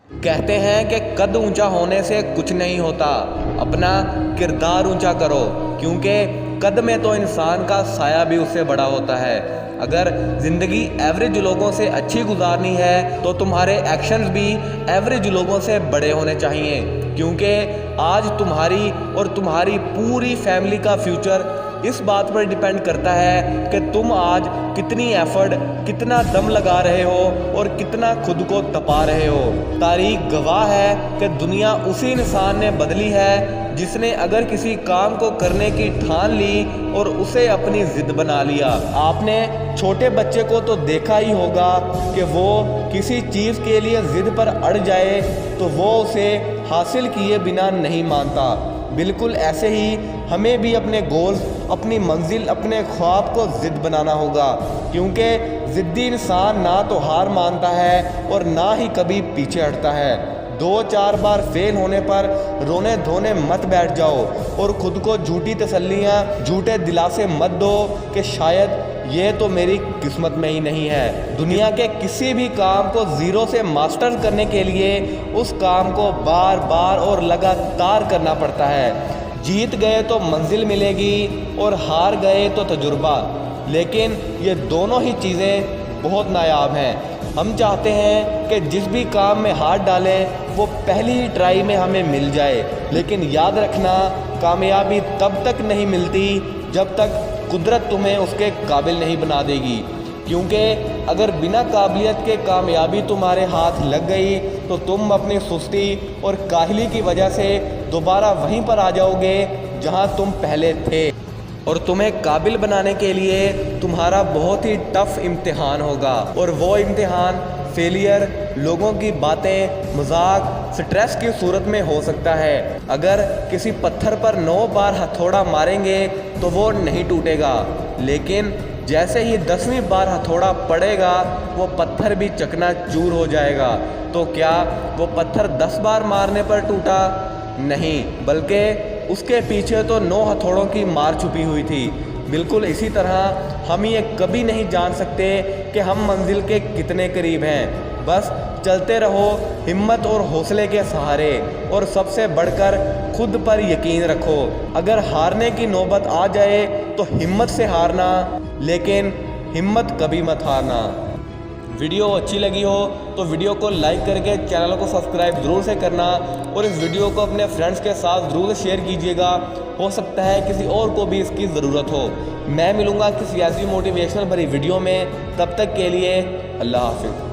कहते हैं कि कद ऊंचा होने से कुछ नहीं होता, अपना किरदार ऊंचा करो, क्योंकि कद में तो इंसान का साया भी उससे बड़ा होता है। अगर ज़िंदगी एवरेज लोगों से अच्छी गुजारनी है तो तुम्हारे एक्शंस भी एवरेज लोगों से बड़े होने चाहिए, क्योंकि आज तुम्हारी और तुम्हारी पूरी फैमिली का फ्यूचर इस बात पर डिपेंड करता है कि तुम आज कितनी एफर्ट, कितना दम लगा रहे हो और कितना खुद को तपा रहे हो। तारीख गवाह है कि दुनिया उसी इंसान ने बदली है जिसने अगर किसी काम को करने की ठान ली और उसे अपनी जिद बना लिया। आपने छोटे बच्चे को तो देखा ही होगा कि वो किसी चीज़ के लिए जिद पर अड़ जाए तो वो उसे हासिल किए बिना नहीं मानता। बिल्कुल ऐसे ही हमें भी अपने गोल्स, अपनी मंजिल, अपने ख्वाब को ज़िद बनाना होगा, क्योंकि ज़िद्दी इंसान ना तो हार मानता है और ना ही कभी पीछे हटता है। 2-4 बार फेल होने पर रोने धोने मत बैठ जाओ और ख़ुद को झूठी तसल्लियाँ, झूठे दिलासे मत दो कि शायद ये तो मेरी किस्मत में ही नहीं है। दुनिया के किसी भी काम को ज़ीरो से मास्टर करने के लिए उस काम को बार बार और लगातार करना पड़ता है। जीत गए तो मंजिल मिलेगी और हार गए तो तजुर्बा, लेकिन ये दोनों ही चीज़ें बहुत नायाब हैं। हम चाहते हैं कि जिस भी काम में हाथ डालें वो पहली ही ट्राई में हमें मिल जाए, लेकिन याद रखना कामयाबी तब तक नहीं मिलती जब तक कुदरत तुम्हें उसके काबिल नहीं बना देगी, क्योंकि अगर बिना काबिलियत के कामयाबी तुम्हारे हाथ लग गई तो तुम अपनी सुस्ती और काहली की वजह से दोबारा वहीं पर आ जाओगे जहां तुम पहले थे, और तुम्हें काबिल बनाने के लिए तुम्हारा बहुत ही टफ इम्तिहान होगा। और वो इम्तिहान फेलियर, लोगों की बातें, मजाक, स्ट्रेस की सूरत में हो सकता है। अगर किसी पत्थर पर 9 बार हथौड़ा मारेंगे तो वो नहीं टूटेगा, लेकिन जैसे ही 10वीं बार हथौड़ा पड़ेगा वो पत्थर भी चकनाचूर हो जाएगा। तो क्या वो पत्थर 10 बार मारने पर टूटा? नहीं, बल्कि उसके पीछे तो 9 हथौड़ों की मार छुपी हुई थी। बिल्कुल इसी तरह हम ये कभी नहीं जान सकते कि हम मंजिल के कितने करीब हैं। बस चलते रहो हिम्मत और हौसले के सहारे, और सबसे बढ़कर खुद पर यकीन रखो। अगर हारने की नौबत आ जाए तो हिम्मत से हारना, लेकिन हिम्मत कभी मत हारना। वीडियो अच्छी लगी हो तो वीडियो को लाइक करके चैनल को सब्सक्राइब ज़रूर से करना, और इस वीडियो को अपने फ्रेंड्स के साथ ज़रूर शेयर कीजिएगा। हो सकता है किसी और को भी इसकी ज़रूरत हो। मैं मिलूँगा किसी ऐसी मोटिवेशनल भरी वीडियो में, तब तक के लिए अल्लाह हाफ़िज़।